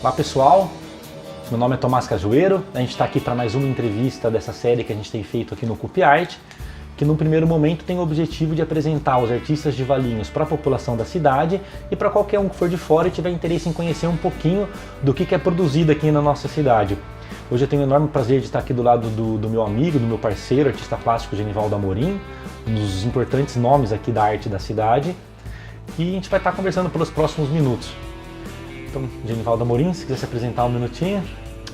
Olá pessoal, meu nome é Tomás Cajueiro, a gente está aqui para mais uma entrevista dessa série que a gente tem feito aqui no CUP-Art, que no primeiro momento tem o objetivo de apresentar os artistas de Valinhos para a população da cidade e para qualquer um que for de fora e tiver interesse em conhecer um pouquinho do que é produzido aqui na nossa cidade. Hoje eu tenho o enorme prazer de estar aqui do lado do meu amigo, do meu parceiro, artista plástico Genivaldo Amorim, um dos importantes nomes aqui da arte da cidade, e a gente vai estar conversando pelos próximos minutos. Então, Genivaldo Amorim, se quiser se apresentar um minutinho.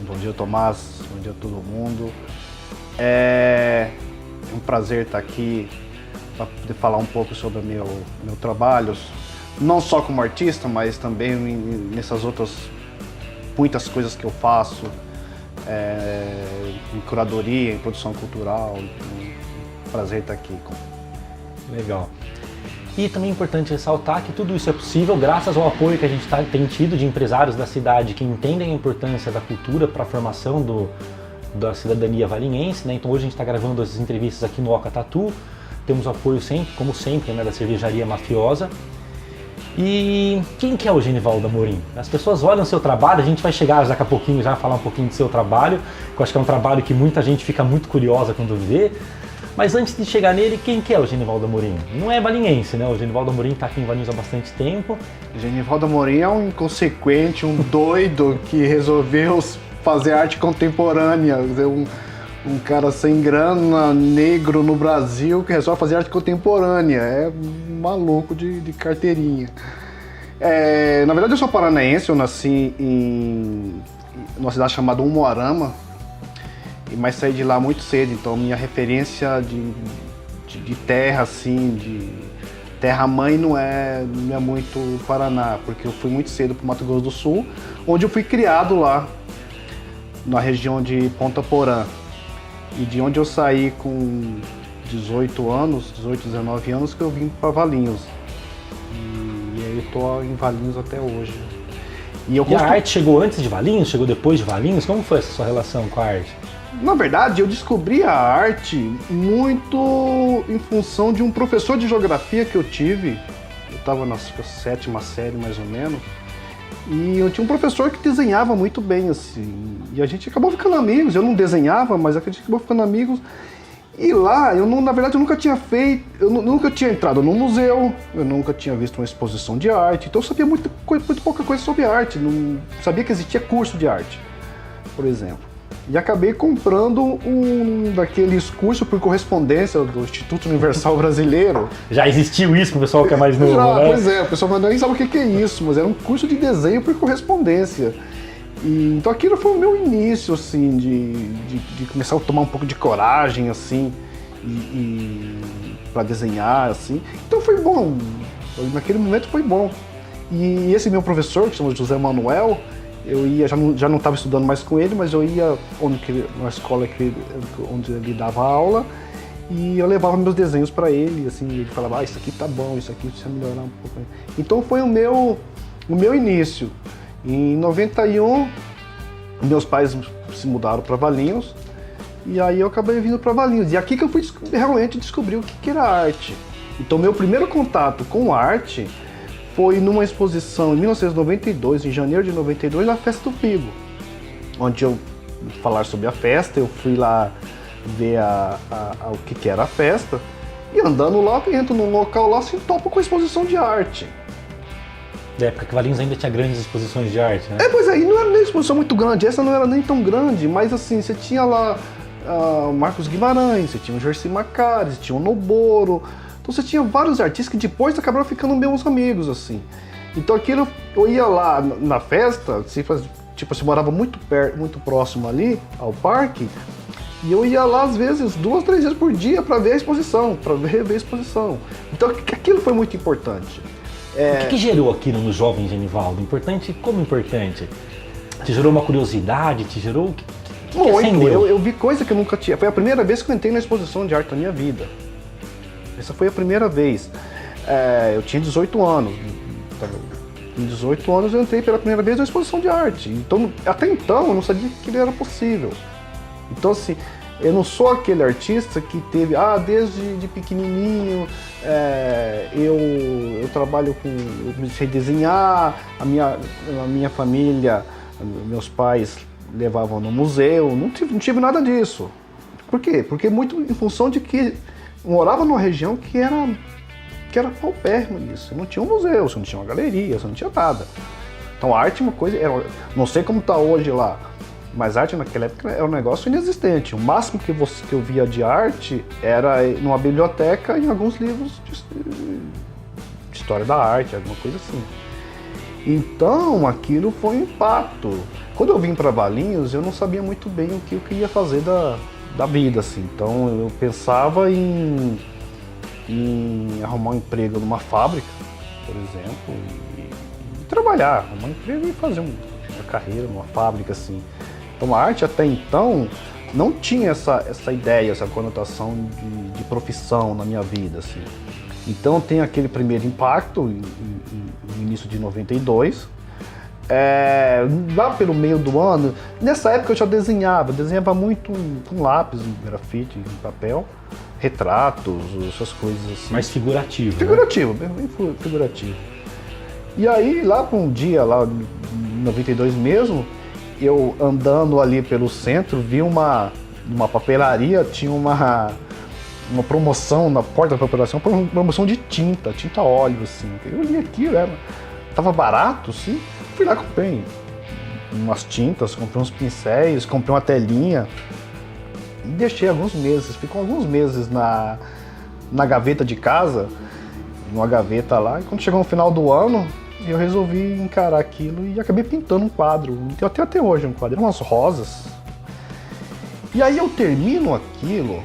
Bom dia, Tomás. Bom dia a todo mundo. É um prazer estar aqui para poder falar um pouco sobre o meu trabalho, não só como artista, mas também nessas outras muitas coisas que eu faço, em curadoria, em produção cultural. Prazer estar aqui. Legal. E também é importante ressaltar que tudo isso é possível graças ao apoio que a gente tem tido de empresários da cidade que entendem a importância da cultura para a formação da cidadania valinhense, né? Então hoje a gente está gravando as entrevistas aqui no Oca Tatu, temos o apoio sempre, como sempre, né, da cervejaria Mafiosa. E quem que é o Genivaldo Amorim? As pessoas olham o seu trabalho, a gente vai chegar daqui a pouquinho já a falar um pouquinho do seu trabalho, que eu acho que é um trabalho que muita gente fica muito curiosa quando vê. Mas antes de chegar nele, quem que é o Genivaldo Amorim? Não é valinhense, né? O Genivaldo Amorim está aqui em Valinhos há bastante tempo. Genivaldo Amorim é um inconsequente, um doido que resolveu fazer arte contemporânea. Um cara sem grana, negro no Brasil, que resolve fazer arte contemporânea. É um maluco de carteirinha. Na verdade, eu sou paranaense, eu nasci numa cidade chamada Umuarama, mas saí de lá muito cedo, então minha referência de terra, assim, de terra-mãe não é muito Paraná, porque eu fui muito cedo para o Mato Grosso do Sul, onde eu fui criado lá, na região de Ponta Porã. E de onde eu saí com 18 anos, 18, 19 anos, que eu vim para Valinhos. E aí eu tô em Valinhos até hoje. E a arte chegou antes de Valinhos? Chegou depois de Valinhos? Como foi essa sua relação com a arte? Na verdade, eu descobri a arte muito em função de um professor de geografia que eu tive. Eu estava na 7ª série, mais ou menos. E eu tinha um professor que desenhava muito bem, assim. E a gente acabou ficando amigos. Eu não desenhava, mas a gente acabou ficando amigos. E lá, na verdade, eu nunca tinha feito... Eu nunca tinha entrado num museu. Eu nunca tinha visto uma exposição de arte. Então eu sabia muito pouca coisa sobre arte. Não sabia que existia curso de arte, por exemplo. E acabei comprando um daqueles cursos por correspondência do Instituto Universal Brasileiro. Já existiu isso para o pessoal que é mais novo, né? Pois é, o pessoal nem sabe o que é isso, mas era um curso de desenho por correspondência. Então aquilo foi o meu início, assim, de começar a tomar um pouco de coragem, assim, para desenhar, assim. Então foi bom, naquele momento foi bom. E esse meu professor, que chama José Manuel, eu ia, já não estava estudando mais com ele, mas eu ia na escola onde ele dava aula e eu levava meus desenhos para ele, assim, ele falava, isso aqui tá bom, isso aqui precisa melhorar um pouco. Então foi o meu início. Em 91, meus pais se mudaram para Valinhos e aí eu acabei vindo para Valinhos. E aqui que eu fui realmente descobrir o que era arte. Então meu primeiro contato com arte foi numa exposição em 1992, em janeiro de 92, na Festa do Figo, onde eu falar sobre a festa, eu fui lá ver o que era a festa, e andando lá, eu entro num local lá, assim, topo com a exposição de arte. Da época que Valinhos ainda tinha grandes exposições de arte, né? Pois é, e não era nem exposição muito grande, essa não era nem tão grande, mas assim, você tinha lá o Marcos Guimarães, você tinha o Jerzy Macari, você tinha o Noboro. Então você tinha vários artistas que depois acabaram ficando meus amigos, assim. Então aquilo, eu ia lá na festa, tipo, você morava muito próximo ali, ao parque, e eu ia lá às vezes 2, 3 vezes por dia para ver a exposição, para rever a exposição. Então aquilo foi muito importante. O que gerou aquilo no jovem Genivaldo? Importante como importante? Te gerou uma curiosidade? Te gerou... O que acendeu? Eu vi coisa que eu nunca tinha. Foi a primeira vez que eu entrei na exposição de arte da minha vida. Essa foi a primeira vez. Eu tinha 18 anos. Com 18 anos eu entrei pela primeira vez na exposição de arte. Então, até então eu não sabia que ele era possível. Então, assim, eu não sou aquele artista que teve, desde de pequenininho, eu trabalho com, eu sei desenhar, a minha família Meus pais levavam no museu, não tive nada disso. Por quê? Porque muito em função de que eu morava numa região que era paupérrima nisso. Não tinha um museu, você não tinha uma galeria, você não tinha nada. Então a arte é uma coisa, não sei como está hoje lá, mas arte naquela época era um negócio inexistente. O máximo que eu via de arte era numa biblioteca e em alguns livros de história da arte, alguma coisa assim. Então aquilo foi um impacto. Quando eu vim para Valinhos, eu não sabia muito bem o que eu queria fazer da vida, assim. Então eu pensava em arrumar um emprego numa fábrica, por exemplo, e trabalhar, arrumar um emprego e fazer uma carreira numa fábrica, assim. Então a arte até então não tinha essa ideia, essa conotação de profissão na minha vida, assim. Então tem aquele primeiro impacto no início de 92. Lá pelo meio do ano, nessa época eu já desenhava muito com lápis, grafite, em papel, retratos, essas coisas assim. Mais figurativo. Figurativo, né? Bem figurativo. E aí, lá um dia, lá em 92 mesmo, eu andando ali pelo centro, vi uma papelaria, tinha uma promoção na porta da papelaria, uma promoção de tinta óleo, assim. Eu olhei aquilo, tava barato, assim. Fui lá, comprei umas tintas, comprei uns pincéis, comprei uma telinha e deixei alguns meses. Ficou alguns meses na gaveta de casa, numa gaveta lá. E quando chegou no final do ano, eu resolvi encarar aquilo e acabei pintando um quadro. Eu tenho até hoje um quadro, umas rosas. E aí eu termino aquilo.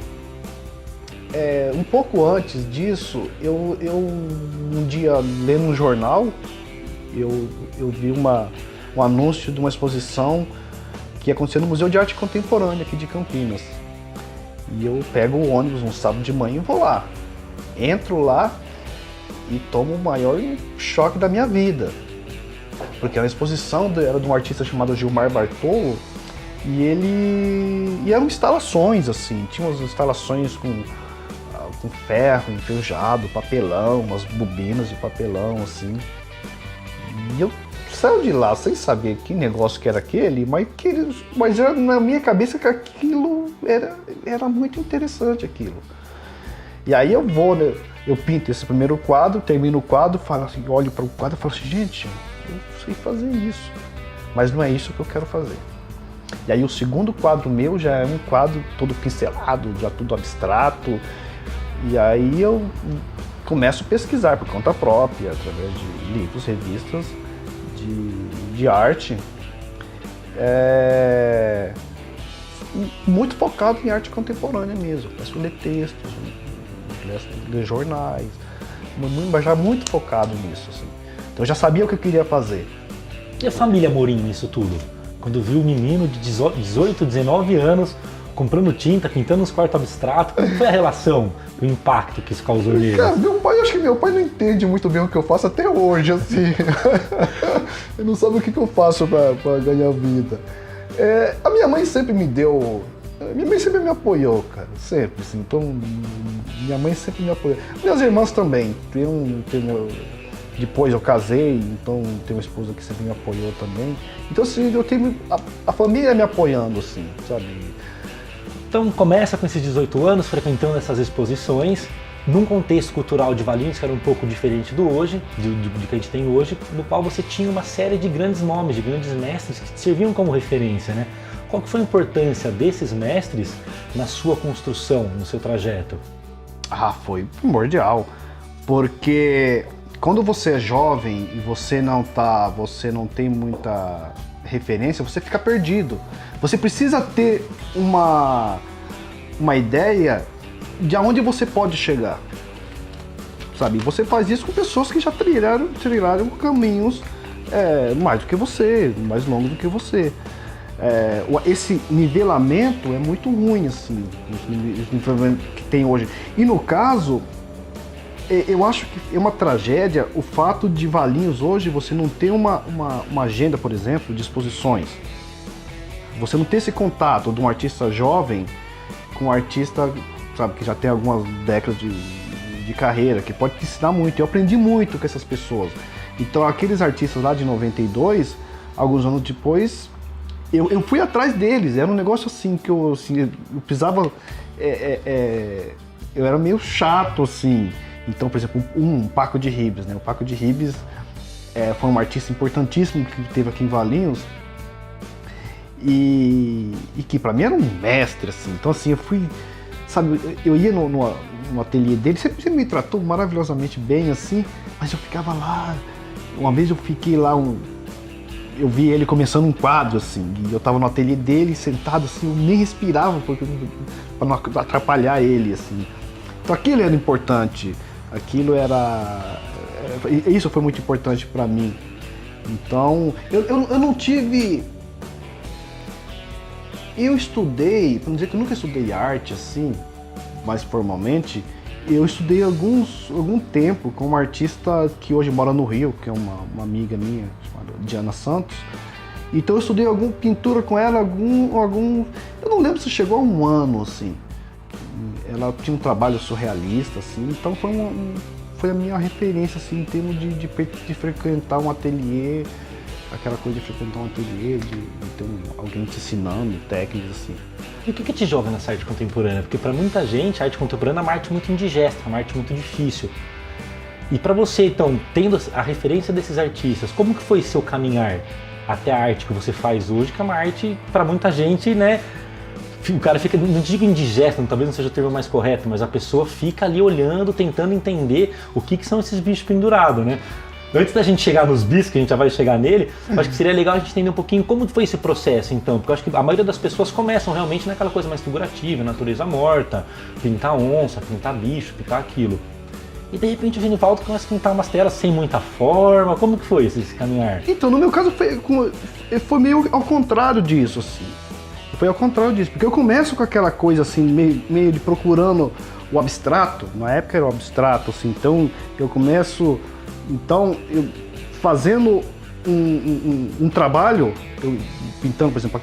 Um pouco antes disso, eu um dia lendo um jornal, eu vi um anúncio de uma exposição que ia acontecer no Museu de Arte Contemporânea aqui de Campinas. E eu pego o ônibus um sábado de manhã e vou lá. Entro lá e tomo o maior choque da minha vida. Porque a exposição era de um artista chamado Gilmar Bartolo e eram instalações, assim. Tinha umas instalações com ferro enferrujado, papelão, umas bobinas de papelão, assim. E eu saio de lá sem saber que negócio que era aquele, mas era na minha cabeça que aquilo era muito interessante, aquilo. E aí eu vou, né, eu pinto esse primeiro quadro, termino o quadro, falo assim, olho para o quadro e falo assim, gente, eu sei fazer isso, mas não é isso que eu quero fazer. E aí o segundo quadro meu já é um quadro todo pincelado, já tudo abstrato. E aí eu começo a pesquisar por conta própria, através de livros, revistas de arte, muito focado em arte contemporânea mesmo. Começo a ler textos, ler jornais, mas já muito focado nisso, assim. Então eu já sabia o que eu queria fazer. E a família Amorim nisso tudo? Quando viu o menino de 18, 19 anos comprando tinta, pintando uns quartos abstratos, como foi a relação, o impacto que isso causou nele? Cara, acho que meu pai não entende muito bem o que eu faço até hoje, assim. Ele não sabe o que eu faço pra ganhar vida. A minha mãe sempre me deu... Minha mãe sempre me apoiou, cara, sempre, assim. Então, minha mãe sempre me apoiou. Minhas irmãs também. Depois eu casei, então tenho uma esposa que sempre me apoiou também. Então, assim, eu tenho a família me apoiando, assim, sabe? Então começa com esses 18 anos, frequentando essas exposições, num contexto cultural de Valinhos que era um pouco diferente do hoje, de que a gente tem hoje, no qual você tinha uma série de grandes nomes, de grandes mestres que te serviam como referência, né? Qual que foi a importância desses mestres na sua construção, no seu trajeto? Foi primordial, porque quando você é jovem e você não tem muita referência, você fica perdido. Você precisa ter uma ideia de aonde você pode chegar, sabe? Você faz isso com pessoas que já trilharam caminhos mais do que você, mais longos do que você. Esse nivelamento é muito ruim, assim, os nivelamentos que tem hoje. E no caso, eu acho que é uma tragédia o fato de Valinhos hoje você não ter uma agenda, por exemplo, de exposições. Você não ter esse contato de um artista jovem com um artista, sabe, que já tem algumas décadas de carreira, que pode te ensinar muito. Eu aprendi muito com essas pessoas. Então aqueles artistas lá de 92, alguns anos depois, eu fui atrás deles, era um negócio assim que eu precisava. Eu era meio chato, assim. Então, por exemplo, Paco de Ribes, né? O Paco de Ribes foi um artista importantíssimo que teve aqui em Valinhos e que pra mim era um mestre, assim. Então, assim, eu fui, sabe, eu ia no ateliê dele, sempre me tratou maravilhosamente bem, assim, mas eu ficava lá. Uma vez eu fiquei lá, eu vi ele começando um quadro, assim, e eu tava no ateliê dele, sentado, assim, eu nem respirava pra não atrapalhar ele, assim. Então aquilo era importante, isso foi muito importante para mim. Então, eu não tive... Eu estudei, para não dizer que eu nunca estudei arte assim, mais formalmente, eu estudei algum tempo com uma artista que hoje mora no Rio, que é uma amiga minha, chamada Diana Santos. Então eu estudei alguma pintura com ela, eu não lembro se chegou a um ano, assim. Ela tinha um trabalho surrealista, assim, então foi a minha referência, assim, em termos de frequentar um ateliê, aquela coisa de frequentar um ateliê, de ter alguém te ensinando, técnicas, assim. E o que te joga nessa arte contemporânea? Porque para muita gente, a arte contemporânea é uma arte muito indigesta, uma arte muito difícil. E para você, então, tendo a referência desses artistas, como que foi seu caminhar até a arte que você faz hoje, que é uma arte, para muita gente, né? O cara fica, não digo indigesto, talvez não seja o termo mais correto, mas a pessoa fica ali olhando, tentando entender o que são esses bichos pendurados, né? Antes da gente chegar nos bichos, que a gente já vai chegar nele, acho que seria legal a gente entender um pouquinho como foi esse processo, então, porque eu acho que a maioria das pessoas começam realmente naquela coisa mais figurativa, natureza morta, pintar onça, pintar bicho, pintar aquilo. E de repente o Genivaldo começa a pintar umas telas sem muita forma. Como que foi esse caminhar? Então, no meu caso foi meio ao contrário disso, assim. Foi ao contrário disso, porque eu começo com aquela coisa assim, meio de procurando o abstrato, na época era o abstrato, assim, então eu começo, fazendo um trabalho, pintando, por exemplo,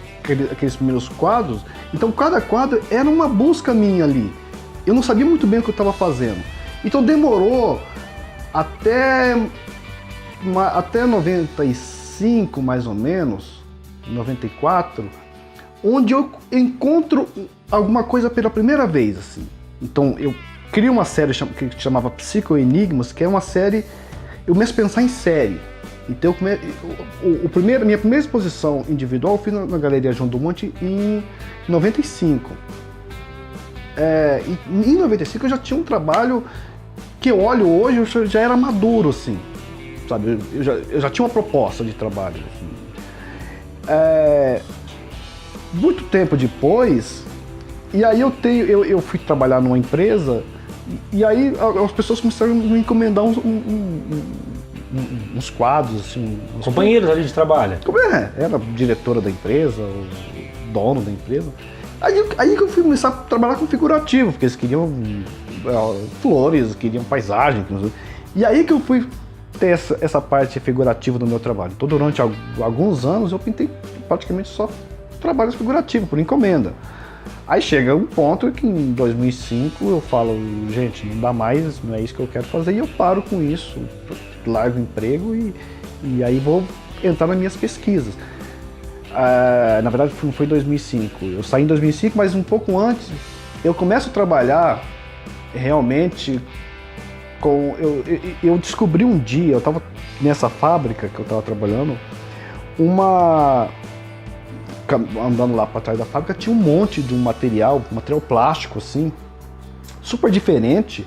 aqueles primeiros quadros, então cada quadro era uma busca minha ali, eu não sabia muito bem o que eu estava fazendo, então demorou até 95, mais ou menos, 94, onde eu encontro alguma coisa pela primeira vez, assim. Então eu crio uma série que chamava Psicoenigmas, que é uma série, eu começo a pensar em série. Então minha primeira exposição individual eu fiz na Galeria João do Monte em 95. Em 95 eu já tinha um trabalho que eu olho hoje, eu já era maduro, assim, sabe? Eu já tinha uma proposta de trabalho, assim. Muito tempo depois, e aí eu fui trabalhar numa empresa, e aí as pessoas começaram a me encomendar uns quadros, assim. Companheiros ali de trabalho? Era diretora da empresa, o dono da empresa. Aí que eu fui começar a trabalhar com figurativo, porque eles queriam flores, queriam paisagem. E aí que eu fui ter essa parte figurativa do meu trabalho. Então durante alguns anos eu pintei praticamente só trabalhos figurativos, por encomenda. Aí chega um ponto que em 2005 eu falo, gente, não dá mais, não é isso que eu quero fazer, e eu paro com isso, largo o emprego e aí vou entrar nas minhas pesquisas. Na verdade não foi em 2005, eu saí em 2005, mas um pouco antes eu começo a trabalhar realmente eu descobri um dia, eu estava nessa fábrica que eu estava trabalhando, andando lá para trás da fábrica, tinha um monte de um material plástico, assim, super diferente,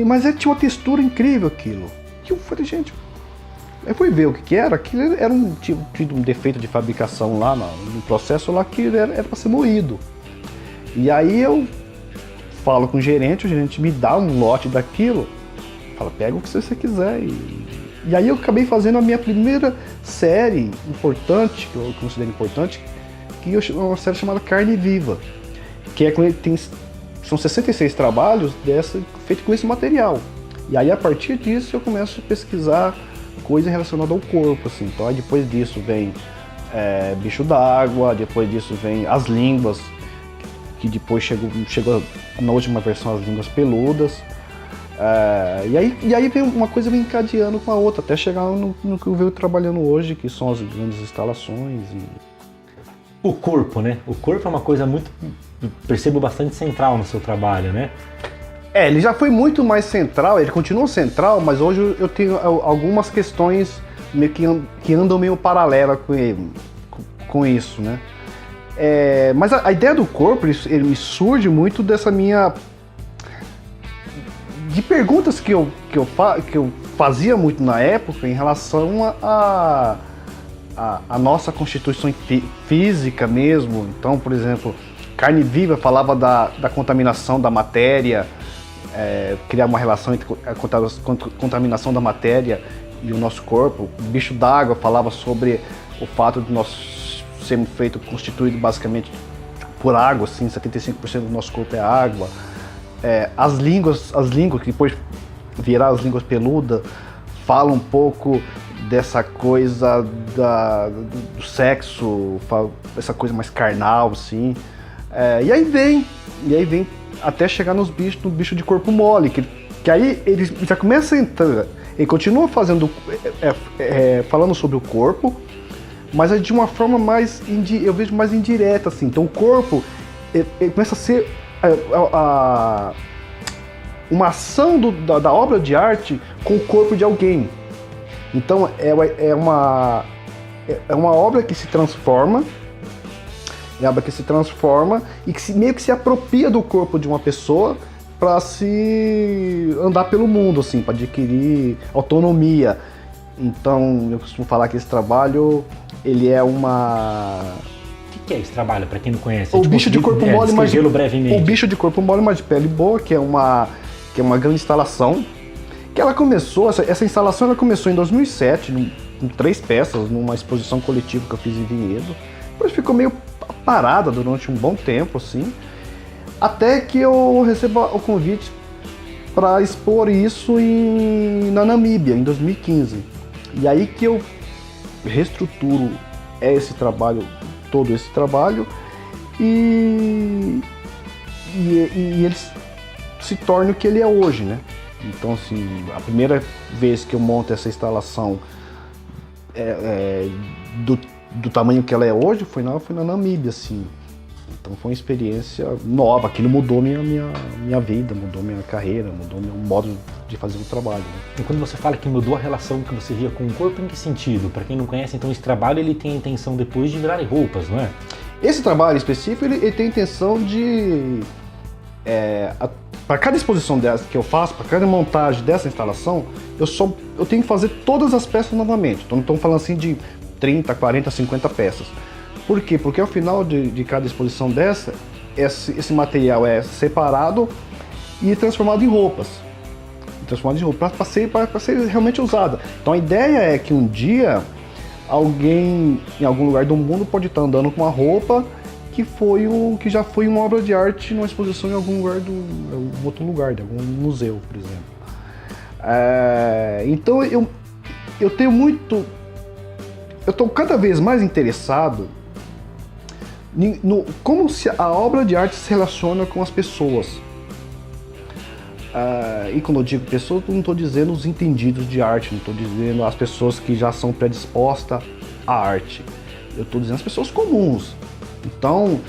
mas tinha uma textura incrível aquilo. E eu falei, gente, eu fui ver o que era, aquilo era um defeito de fabricação lá no processo lá que era para ser moído. E aí eu falo com o gerente me dá um lote daquilo, fala, pega o que você quiser. E aí eu acabei fazendo a minha primeira série importante, que eu considero importante, que é uma série chamada Carne Viva, que são 66 trabalhos feitos com esse material. E aí a partir disso eu começo a pesquisar coisas relacionadas ao corpo, assim. Então aí depois disso vem bicho d'água, depois disso vem as línguas, que depois chegou na última versão as línguas peludas. E aí vem uma coisa vem encadeando com a outra, até chegar no que eu venho trabalhando hoje, que são as grandes instalações. O corpo, né? O corpo é uma coisa muito, percebo, bastante central no seu trabalho, né? Ele já foi muito mais central, ele continua central, mas hoje eu tenho algumas questões meio que andam meio paralela com isso, né? Mas a ideia do corpo, ele me surge muito dessa minha... de perguntas que eu fazia muito na época em relação a nossa constituição física mesmo. Então, por exemplo, Carne Viva falava da contaminação da matéria, criar uma relação entre a contaminação da matéria e o nosso corpo. O Bicho d'Água falava sobre o fato de nós sermos constituídos basicamente por água, assim, 75% do nosso corpo é água. As línguas que depois viraram as línguas peludas, falam um pouco dessa coisa do sexo, essa coisa mais carnal, assim. E aí vem até chegar no bicho de corpo mole, que aí ele já começa a entrar, ele continua falando sobre o corpo, mas é de uma forma eu vejo mais indireta, assim. Então o corpo, ele começa a ser uma ação da obra de arte com o corpo de alguém. Então é uma obra que se transforma, e que meio que se apropria do corpo de uma pessoa para se andar pelo mundo, assim, para adquirir autonomia. Então eu costumo falar que esse trabalho, ele é uma... O que é esse trabalho, para quem não conhece? O bicho de corpo mole, brevemente. O bicho de corpo mole, mas de pele boa, que é uma grande instalação. Que ela começou, essa instalação ela começou em 2007, com 3 peças, numa exposição coletiva que eu fiz em Vinhedo. Depois ficou meio parada durante um bom tempo, assim, até que eu recebo o convite para expor isso na Namíbia, em 2015. E aí que eu reestruturo todo esse trabalho, e ele se torna o que ele é hoje, né? Então, assim, a primeira vez que eu monto essa instalação do tamanho que ela é hoje foi na Namíbia, assim. Então foi uma experiência nova, aquilo mudou minha vida, mudou minha carreira, mudou meu modo de fazer o trabalho, né? E quando você fala que mudou a relação que você via com o corpo, em que sentido? Para quem não conhece, então esse trabalho ele tem a intenção depois de virar roupas, não é? Esse trabalho específico, ele tem a intenção de... para cada exposição dessa que eu faço, para cada montagem dessa instalação, eu tenho que fazer todas as peças novamente. Então não estamos falando assim de 30, 40, 50 peças. Por quê? Porque ao final de cada exposição dessa, esse material é separado e transformado em roupas. Para ser realmente usada. Então a ideia é que um dia alguém em algum lugar do mundo pode estar andando com uma roupa que já foi uma obra de arte numa exposição em algum lugar outro lugar, de algum museu, por exemplo. Então eu estou cada vez mais interessado no como a obra de arte se relaciona com as pessoas. E quando eu digo pessoas, eu não estou dizendo os entendidos de arte, não estou dizendo as pessoas que já são predispostas à arte. Eu estou dizendo as pessoas comuns. Então,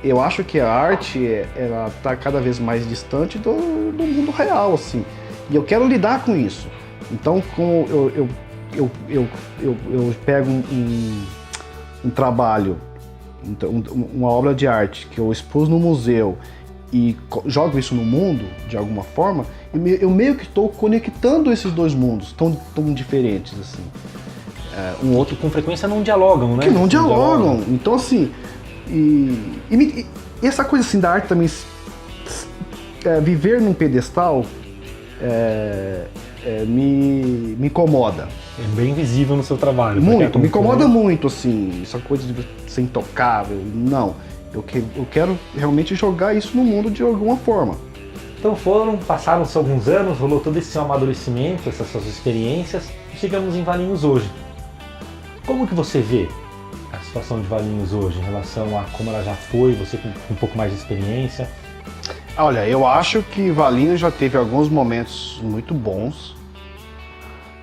eu acho que a arte ela está cada vez mais distante do mundo real, assim. E eu quero lidar com isso. Então, como eu pego um trabalho, uma obra de arte que eu expus no museu e jogo isso no mundo, de alguma forma, eu meio que estou conectando esses dois mundos tão diferentes, assim. Um outro com frequência não dialogam, né? Que não dialogam. Então, assim, e essa coisa assim da arte também, viver num pedestal, me incomoda. É bem visível no seu trabalho. Muito, me incomoda muito, assim, essa coisa de ser intocável. Não, eu quero realmente jogar isso no mundo de alguma forma. Então passaram-se alguns anos, rolou todo esse seu amadurecimento, essas suas experiências, e chegamos em Valinhos hoje. Como que você vê a situação de Valinhos hoje em relação a como ela já foi, você com um pouco mais de experiência? Olha, eu acho que Valinhos já teve alguns momentos muito bons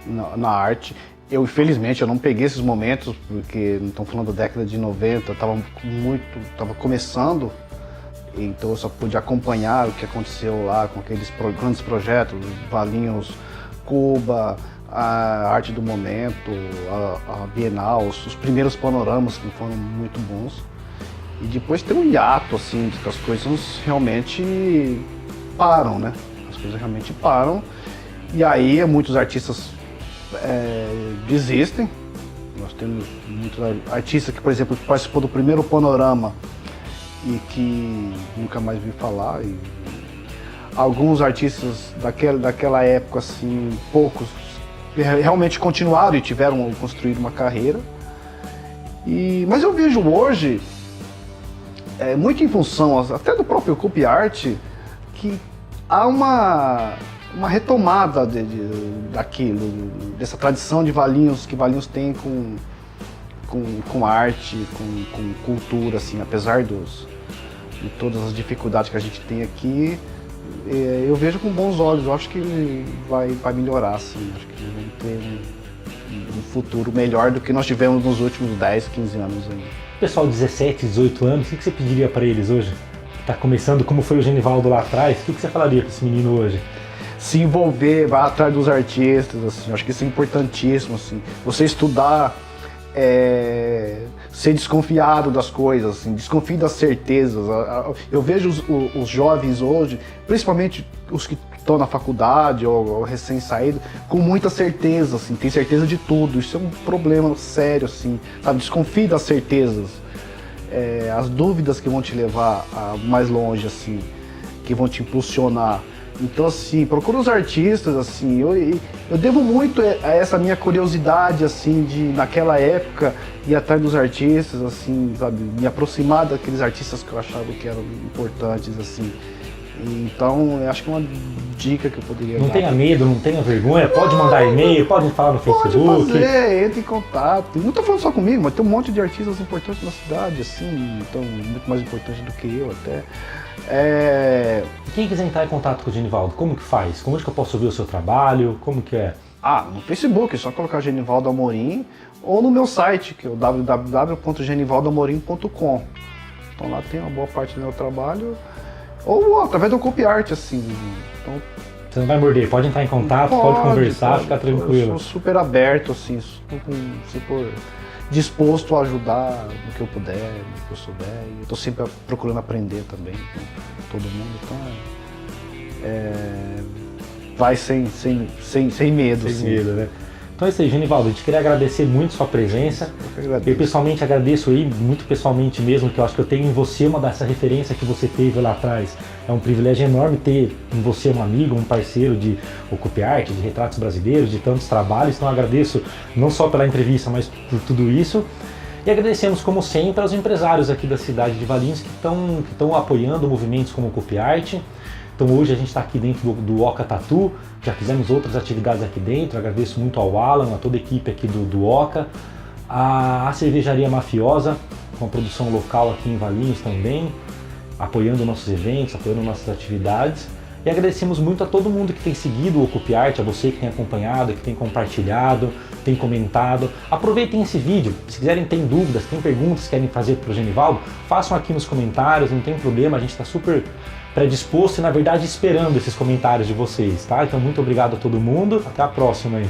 na arte. Eu, infelizmente, eu não peguei esses momentos, porque não estamos falando da década de 90, eu estava começando, então eu só pude acompanhar o que aconteceu lá com aqueles grandes projetos, Valinhos, Cuba, a arte do momento, a Bienal, os primeiros panoramas que foram muito bons. E depois tem um hiato, assim, que as coisas realmente param, né? As coisas realmente param. E aí muitos artistas desistem. Nós temos muitos artistas que, por exemplo, participou do primeiro panorama e que nunca mais vi falar. E alguns artistas daquela época, assim, poucos, realmente continuaram e tiveram construir uma carreira. Mas eu vejo hoje, muito em função até do próprio copy art, que há uma retomada daquilo, dessa tradição de Valinhos, que Valinhos tem com arte, com cultura, assim, apesar de todas as dificuldades que a gente tem aqui. Eu vejo com bons olhos, eu acho que ele vai melhorar, assim, acho que vamos ter um futuro melhor do que nós tivemos nos últimos 10, 15 anos aí. Pessoal de 17, 18 anos, o que você pediria para eles hoje? Está começando como foi o Genivaldo lá atrás, o que você falaria para esse menino hoje? Se envolver, vai atrás dos artistas, assim, acho que isso é importantíssimo, assim, você estudar, ser desconfiado das coisas, assim, desconfie das certezas. Eu vejo os jovens hoje, principalmente os que estão na faculdade ou recém-saídos, com muita certeza, assim, tem certeza de tudo. Isso é um problema sério, assim, sabe? Desconfie das certezas, as dúvidas que vão te levar mais longe, assim, que vão te impulsionar. Então, assim, procura os artistas, assim, eu devo muito a essa minha curiosidade, assim, de, naquela época, ir atrás dos artistas, assim, sabe, me aproximar daqueles artistas que eu achava que eram importantes, assim. Então, eu acho que é uma dica que eu poderia dar. Não tenha medo, não tenha vergonha, pode mandar e-mail, pode falar no Facebook. Pode fazer, entre em contato. Não tô falando só comigo, mas tem um monte de artistas importantes na cidade, assim, então, muito mais importantes do que eu até. Quem quiser entrar em contato com o Genivaldo, como que faz? Como é que eu posso ver o seu trabalho? Como que é? No Facebook, é só colocar Genivaldo Amorim, ou no meu site, que é o www.genivaldoamorim.com. Então lá tem uma boa parte do meu trabalho, ou através do copy art, assim. Então, você não vai morder, pode entrar em contato, pode conversar, ficar tranquilo. Eu sou super aberto, assim, super disposto a ajudar no que eu puder, no que eu souber. Eu tô sempre procurando aprender também com todo mundo, então vai sem medo. Sem assim. medo, né? Então é isso aí, Genivaldo, a gente queria agradecer muito sua presença. Eu pessoalmente agradeço aí, muito pessoalmente mesmo, que eu acho que eu tenho em você uma dessa referência que você teve lá atrás. É um privilégio enorme ter em você um amigo, um parceiro de copy art, de retratos brasileiros, de tantos trabalhos. Então eu agradeço não só pela entrevista, mas por tudo isso. E agradecemos, como sempre, aos empresários aqui da cidade de Valinhos que estão apoiando movimentos como o copy art. Então hoje a gente está aqui dentro do Oca Tatu, já fizemos outras atividades aqui dentro, agradeço muito ao Alan, a toda a equipe aqui do Oca, a Cervejaria Mafiosa, com a produção local aqui em Valinhos também, apoiando nossos eventos, apoiando nossas atividades. E agradecemos muito a todo mundo que tem seguido o copy art, a você que tem acompanhado, que tem compartilhado, tem comentado. Aproveitem esse vídeo, se quiserem, tem dúvidas, tem perguntas que querem fazer para o Genivaldo, façam aqui nos comentários, não tem problema, a gente está super predisposto e, na verdade, esperando esses comentários de vocês, tá? Então, muito obrigado a todo mundo, até a próxima aí.